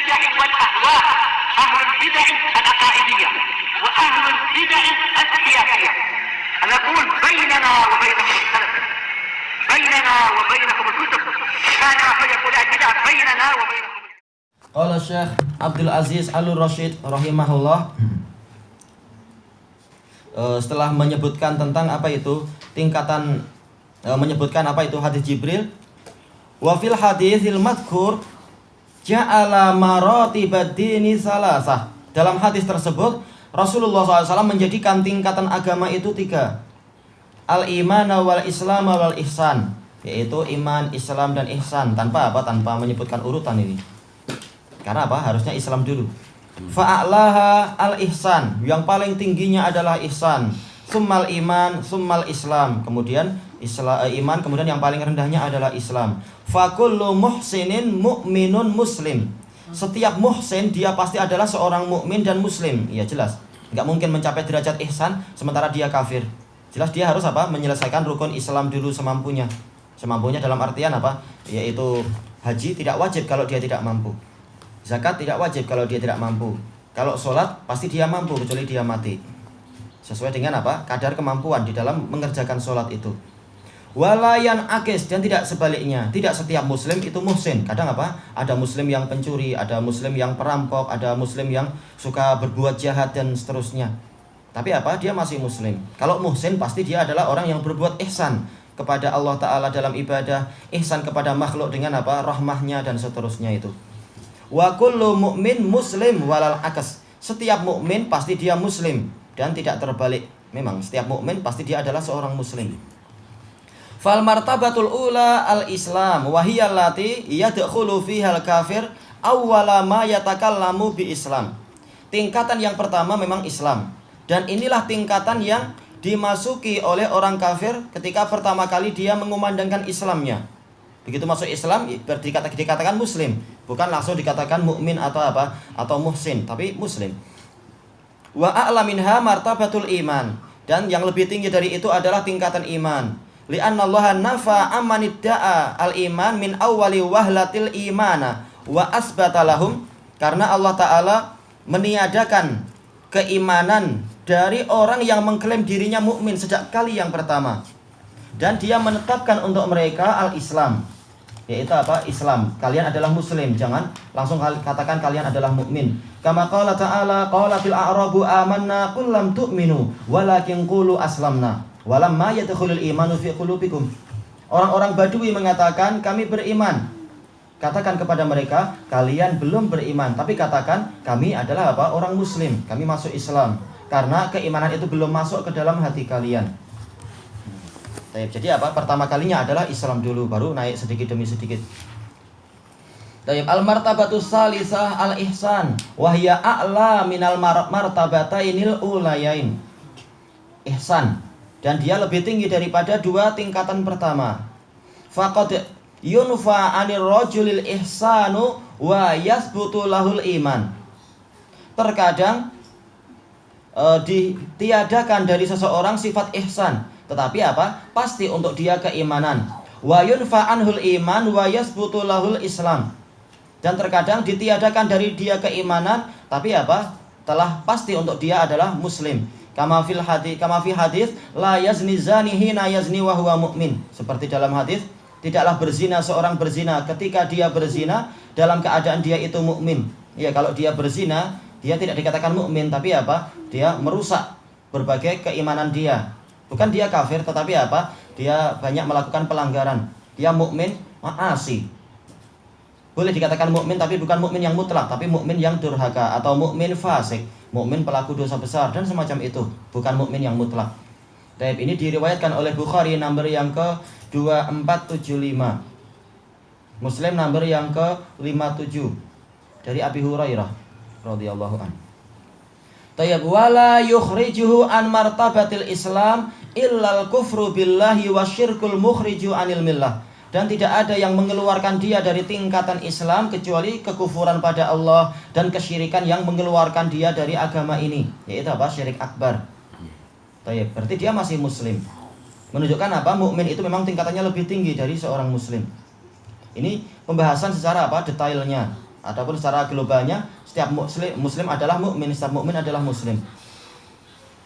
البدع والأهواء، أهل البدع العقائدية وأهل البدع السياسية. نقول بيننا وبينكم السلف، بيننا وبينكم الكتب، كان فيقول البدع بيننا وبينكم. Qala Syekh Abdul Aziz Al-Rasyid rahimahullah, setelah menyebutkan tentang apa itu tingkatan, menyebutkan apa itu hadis Jibril. Wa fil haditsil madhkur ja'ala maratibad dini salasah. Dalam hadis tersebut Rasulullah SAW menjadikan tingkatan agama itu 3. Al-iman wal islam wal ihsan, yaitu iman, Islam dan ihsan, tanpa menyebutkan urutan ini. Karena apa? Harusnya Islam dulu. Fa'alaha al-ihsan, yang paling tingginya adalah ihsan. Summal iman, summal islam, kemudian iman, kemudian yang paling rendahnya adalah Islam. Fakullu muhsinin mu'minun muslim. Setiap muhsin dia pasti adalah seorang mukmin dan muslim. Ya jelas, nggak mungkin mencapai derajat ihsan sementara dia kafir. Jelas dia harus apa? Menyelesaikan rukun Islam dulu semampunya. Semampunya dalam artian apa? Yaitu haji tidak wajib kalau dia tidak mampu. Zakat tidak wajib kalau dia tidak mampu. Kalau sholat pasti dia mampu kecuali dia mati. Sesuai dengan apa? Kadar kemampuan di dalam mengerjakan sholat itu. Walayan akis, dan tidak sebaliknya. Tidak setiap muslim itu muhsin. Kadang apa? Ada muslim yang pencuri, ada muslim yang perampok, ada muslim yang suka berbuat jahat dan seterusnya. Tapi apa? Dia masih muslim. Kalau muhsin pasti dia adalah orang yang berbuat ihsan kepada Allah Ta'ala dalam ibadah, ihsan kepada makhluk dengan apa? Rahmahnya dan seterusnya itu. Wa kullu mu'min muslim walal akas. Setiap mukmin pasti dia muslim dan tidak terbalik. Memang setiap mukmin pasti dia adalah seorang muslim. Fal martabatul ula al-islam wa hiya allati yadkhulu fiha al-kafir awwala ma yatakallamu bi Islam. Tingkatan yang pertama memang Islam, dan inilah tingkatan yang dimasuki oleh orang kafir ketika pertama kali dia mengumandangkan Islamnya. Begitu masuk Islam dikatakan muslim, bukan langsung dikatakan mukmin atau apa atau muhsin, tapi muslim. Wa a'la minha martabatul iman, dan yang lebih tinggi dari itu adalah tingkatan iman. Li'anna Allah nafa amanidda'a al-iman min awwali wahlatil imana wa asbata lahum, karena Allah Ta'ala meniadakan keimanan dari orang yang mengklaim dirinya mukmin sejak kali yang pertama, dan dia menetapkan untuk mereka al-Islam, yaitu apa? Islam. Kalian adalah muslim, jangan langsung katakan kalian adalah mukmin. Kama qala ta'ala, qala fil a'rabu amanna qul lam tu'minu walakin qulu aslamna walamma yadkhulul imanu fi qulubikum. Orang-orang Badui mengatakan kami beriman. Katakan kepada mereka, kalian belum beriman, tapi katakan kami adalah apa? Orang muslim, kami masuk Islam, karena keimanan itu belum masuk ke dalam hati kalian. Jadi apa? Pertama kalinya adalah Islam dulu, baru naik sedikit demi sedikit. Al-martabatus salisah al-ihsan wa hiya a'la minal martabatainil ulayain. Ihsan, dan dia lebih tinggi daripada 2 tingkatan pertama. Faqad yunfa 'anil rajulil ihsanu wa yasbutu lahul iman. Terkadang ditiadakan dari seseorang sifat ihsan, tetapi apa? Pasti untuk dia keimanan. Wa yunfa anhul iman wa yasbutu lahul islam. Dan terkadang ditiadakan dari dia keimanan, tapi apa? Telah pasti untuk dia adalah muslim. Kama fi hadis la yazni zani hina yazni wa huwa mu'min. Seperti dalam hadis, tidaklah berzina seorang berzina ketika dia berzina dalam keadaan dia itu mukmin. Ya, kalau dia berzina, dia tidak dikatakan mukmin, tapi apa? Dia merusak berbagai keimanan dia. Bukan dia kafir, tetapi apa? Dia banyak melakukan pelanggaran. Dia mukmin ma'asi. Boleh dikatakan mukmin, tapi bukan mukmin yang mutlak, tapi mukmin yang durhaka atau mukmin fasik, mukmin pelaku dosa besar dan semacam itu, bukan mukmin yang mutlak. Taib ini diriwayatkan oleh Bukhari nomor yang ke-2475, Muslim nomor yang ke-57 dari Abi Hurairah radhiyallahu anhu. Tayyib wala yukhrijuhu an martabatil Islam illal kufru billahi wasyirkul mukhriju anil millah. Dan tidak ada yang mengeluarkan dia dari tingkatan Islam kecuali kekufuran pada Allah dan kesyirikan yang mengeluarkan dia dari agama ini, yaitu apa? Syirik akbar. Tayyib, berarti dia masih muslim. Menunjukkan apa? Mukmin itu memang tingkatannya lebih tinggi dari seorang muslim. Ini pembahasan secara apa? Detailnya. Adapun secara globalnya setiap muslim adalah mukmin, setiap mukmin adalah muslim.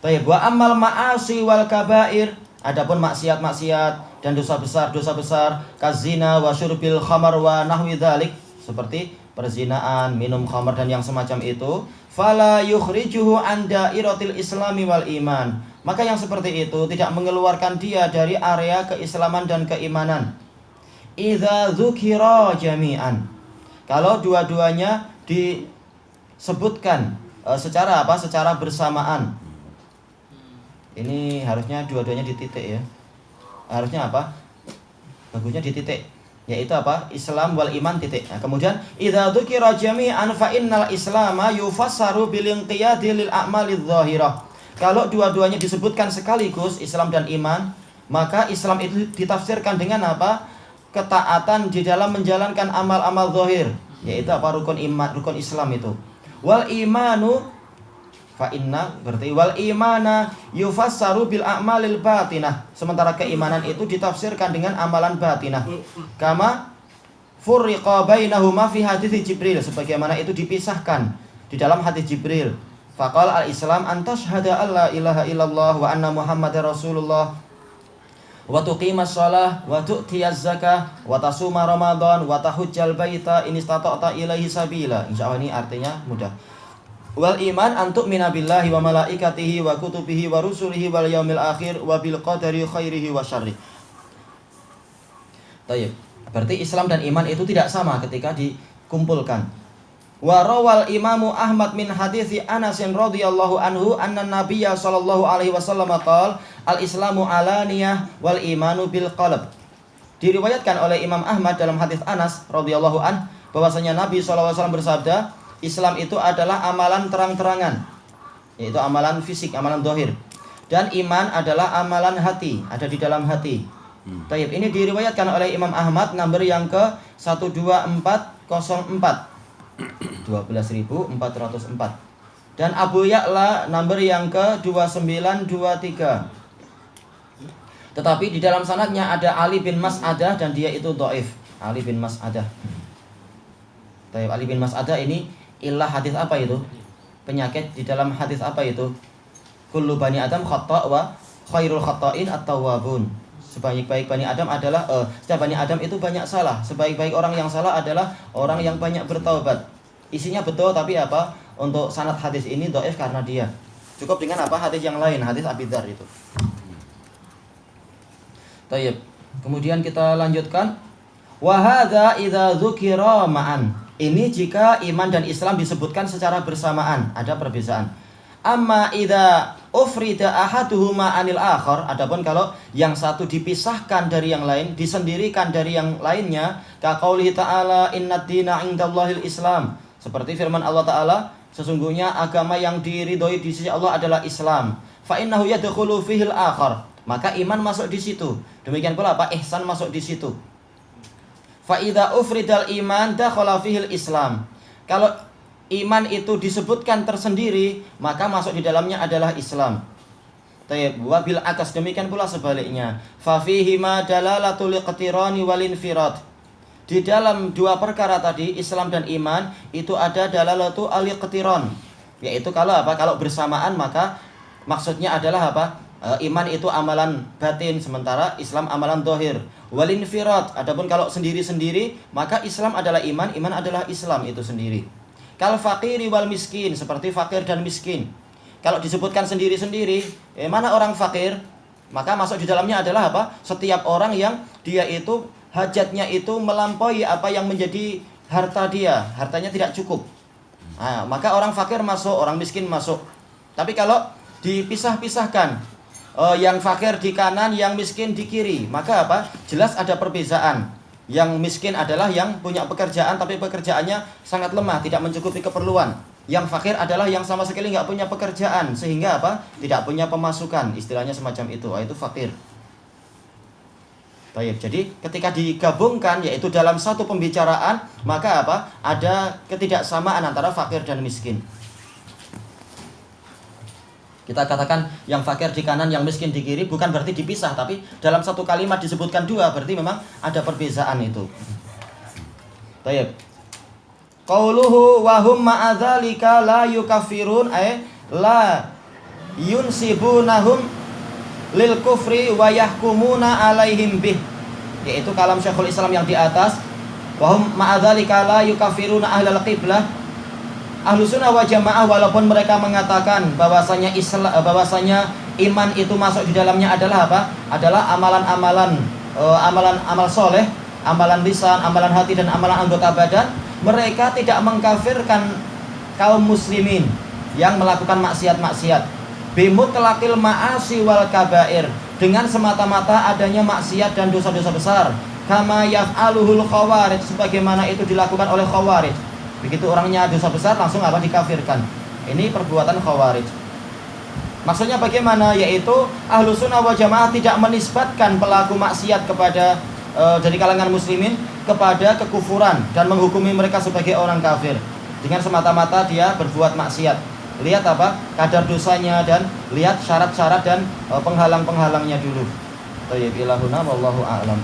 Baik, wa amal ma'asi wal kabair, adapun maksiat-maksiat dan dosa besar kazina wa syurbil khamar wa nahwi dzalik, seperti perzinaan, minum khamar dan yang semacam itu, fala yukhrijuhu an dairatil islami wal iman. Maka yang seperti itu tidak mengeluarkan dia dari area keislaman dan keimanan. Idza dzukira jami'an. Kalau dua-duanya disebutkan secara apa? Secara bersamaan. Ini harusnya dua-duanya di titik ya. Harusnya apa? Bagusnya di titik. Yaitu apa? Islam wal iman titik. Nah, kemudian idza dzukira jami'an fa innal islama yufassaru bil inqiyadi lil a'malidz zahirah. Kalau dua-duanya disebutkan sekaligus, Islam dan iman, maka Islam itu ditafsirkan dengan apa? Ketaatan di dalam menjalankan amal-amal zahir, yaitu apa? Rukun iman, rukun Islam itu. Wal imanu fa inna, berarti wal imana yufassaru bil a'malil batinah. Sementara keimanan itu ditafsirkan dengan amalan batinah. Kama furriqa bainahuma fi hadits Jibril, sebagaimana itu dipisahkan di dalam hadis Jibril. Faqal al-Islam an tashhada alla ilaha illallah wa anna Muhammadar Rasulullah wa tuqimas shalah wa tu'tiyaz zakah wa tasuma ramadan wa tahujjal baita in istata'ta ilaihi sabila. Insyaallah ini artinya mudah. Wal iman an tu'mina billahi wa malaikatihi wa kutubihi wa rusulihi wal yaumil akhir wa bil qadari khairihi wa syarrihi. Baik. Berarti Islam dan iman itu tidak sama ketika dikumpulkan. Wa rawal Imamu Ahmad min hadithi Anas radhiyallahu anhu anna Nabiyya sallallahu alaihi wasallam qala al-islamu alaniyah wal imanu bil qalb. Diriwayatkan oleh Imam Ahmad dalam hadis Anas radhiyallahu an bahwasanya Nabi sallallahu alaihi wasallam bersabda, Islam itu adalah amalan terang-terangan, yaitu amalan fisik, amalan zahir. Dan iman adalah amalan hati, ada di dalam hati. Taib, ini diriwayatkan oleh Imam Ahmad nomor yang ke 12404. 12.404 dan Abu Ya'la nomor yang ke 2923. Tetapi di dalam sanadnya ada Ali bin Mas'adah dan dia itu dhaif. Ali bin Mas'adah. Taib, Ali bin Mas'adah ini ilah hadis apa itu? Penyakit di dalam hadis apa itu? Kullu bani Adam khata' wa khairul khata'in at-tawwabun. Sebaik-baik bani Adam adalah setiap bani Adam itu banyak salah. Sebaik-baik orang yang salah adalah orang yang banyak bertaubat. Isinya betul tapi apa? Untuk sanad hadis ini dhaif karena dia. Cukup dengan apa? Hadis yang lain, hadis Abi Dzar itu. Baik. Kemudian kita lanjutkan. Wa hadza idza dzukira ma'an. Ini jika iman dan Islam disebutkan secara bersamaan, ada perbedaan. Amma idza ufrida ahaduhuma anil akhar, adapun kalau yang satu dipisahkan dari yang lain, disendirikan dari yang lainnya, ka qauli ta'ala innad dina 'indallahil Islam, seperti firman Allah Ta'ala, sesungguhnya agama yang diridhoi di sisi Allah adalah Islam. Fa innahu yadkhulu fihil akhar, maka iman masuk di situ. Demikian pula apa? Ihsan masuk di situ. Fa idza ufridal iman dakhala fihil Islam. Kalau iman itu disebutkan tersendiri, maka masuk di dalamnya adalah Islam. Tayyib, wabil akas, demikian pula sebaliknya. Fa fihi ma dalalatul iqtirani wal infirad. Di dalam dua perkara tadi, Islam dan iman, itu ada dalalatu al-iqtiran, yaitu kalau apa? Kalau bersamaan maka maksudnya adalah apa? Iman itu amalan batin, sementara Islam amalan zahir. Wal infirad, adapun kalau sendiri-sendiri, maka Islam adalah iman, iman adalah Islam itu sendiri. Kal fakiri wal miskin, seperti fakir dan miskin. Kalau disebutkan sendiri-sendiri, mana orang fakir, maka masuk di dalamnya adalah apa? Setiap orang yang dia itu hajatnya itu melampaui apa yang menjadi harta dia, hartanya tidak cukup. Nah, maka orang fakir masuk, orang miskin masuk. Tapi kalau dipisah-pisahkan, yang fakir di kanan, yang miskin di kiri, maka apa? Jelas ada perbedaan. Yang miskin adalah yang punya pekerjaan tapi pekerjaannya sangat lemah, tidak mencukupi keperluan. Yang fakir adalah yang sama sekali nggak punya pekerjaan, sehingga apa? Tidak punya pemasukan, istilahnya semacam itu. Itu fakir. Baik, jadi ketika digabungkan, yaitu dalam satu pembicaraan, maka apa? Ada ketidaksamaan antara fakir dan miskin. Kita katakan yang fakir di kanan, yang miskin di kiri, bukan berarti dipisah, tapi dalam satu kalimat disebutkan dua, berarti memang ada perbedaan itu. Baik. Qauluhu wa hum ma'adzalika la yukaffirun ay la yunsibunahum lil kufri wa yahkumuna alaihim bih. Yaitu kalam Syekhul Islam yang di atas. Wa hum ma'adzalika la yukaffiruna ahlal qiblah. Ahlussunnah wal jamaah walaupun mereka mengatakan bahwasanya iman itu masuk di dalamnya adalah apa? Adalah amalan-amalan amal soleh, amalan lisan, amalan hati dan amalan anggota badan. Mereka tidak mengkafirkan kaum muslimin yang melakukan maksiat-maksiat. Bimutlaqil ma'asi wal kabair, dengan semata-mata adanya maksiat dan dosa-dosa besar. Kama yaf'aluhul khawarij, sebagaimana itu dilakukan oleh khawarij. Begitu orangnya dosa besar langsung apa? Dikafirkan. Ini perbuatan khawarij. Maksudnya bagaimana? Yaitu Ahlussunnah wal Jamaah tidak menisbatkan pelaku maksiat kepada dari kalangan muslimin kepada kekufuran dan menghukumi mereka sebagai orang kafir dengan semata-mata dia berbuat maksiat. Lihat apa? Kadar dosanya dan lihat syarat-syarat dan penghalang-penghalangnya dulu. Thayyib ilahuna wallahu a'lam.